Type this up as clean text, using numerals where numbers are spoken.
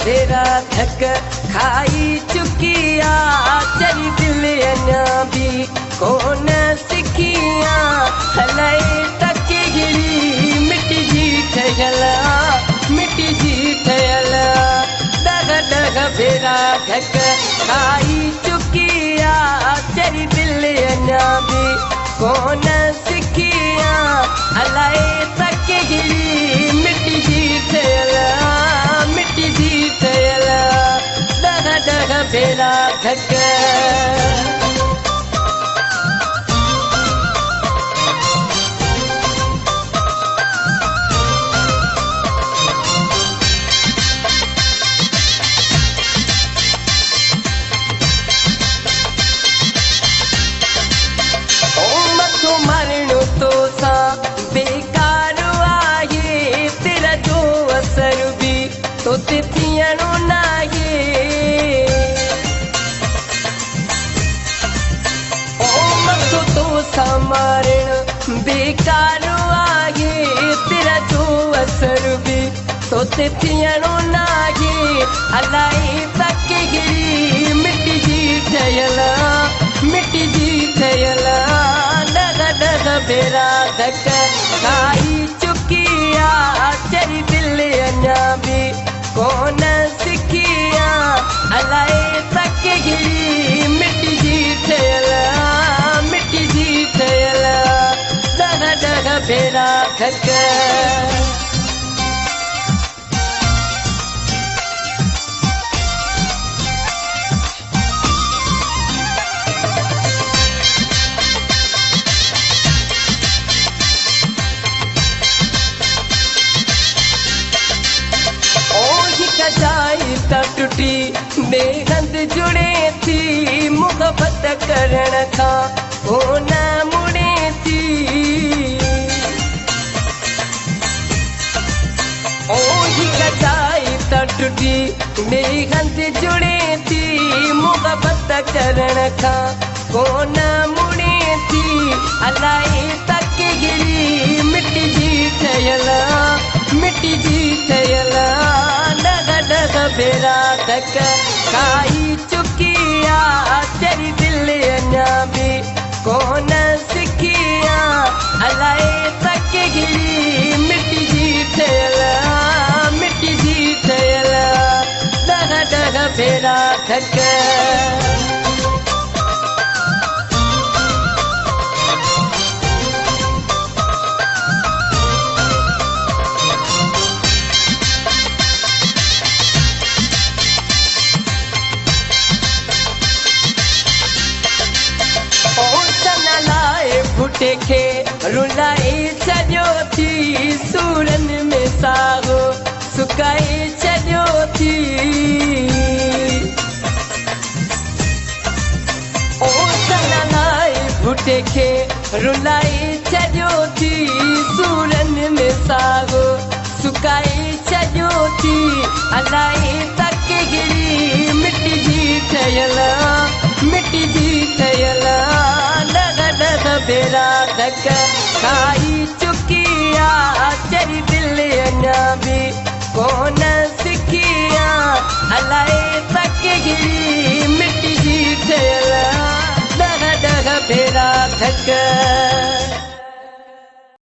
तेरा थक खाई चुकिया चरी दिल अञा भी कोन सिखिया हलाए तक गिरी मिटी जी ठयल डग डग भेरा थक खाई चुकिया चरी दिल अञा भी कोन सिखिया हलाए तक गिरी मिटी जी ठयल डग डग भेरा थक बेकार आहे तेरा जो असर भी तो थियणो नाहे ओ मथो तो मारण बेकार आहे तेरा जो असर भी तो थियणो नाहे हलाए तक गिरी मिटी जी ठयल डग भेरा थक खाई चुकिया चरी दिल अञा भी कोन सिखिया हलाए तक गिरी मिटी जी ठयल डग डग भेरा थक जाई त टुटी बेहंद जुड़े थी मुहबत करण का कोन मुड़े थी ओ ही जाई त टुटी बेहंद जुड़े थी मुहबत करण का कोन मुड़े थी हलाए तक गिरी मिटी जी ठयल डग भेरा थक खाई चुकिया चरी दिल अञा भी कोन सिखिया हलाए तक गिरी मिटी जी ठयल डग डग भेरा थक फुटे खे रुलाए छॾियो थी सूरन में सागो सुकाए छॾियो थी ओ सनाए फुटे खे रुलाए छॾियो थी सूरन में सागो सुकाए छॾियो थी हलाए तक गिरी मिटी जी ठयल डग भेरा थक खाई चुकिया चरी दिल अञा भी कोन सिखिया हलाए तक गिरी मिटी जी ठयल डग भेरा थक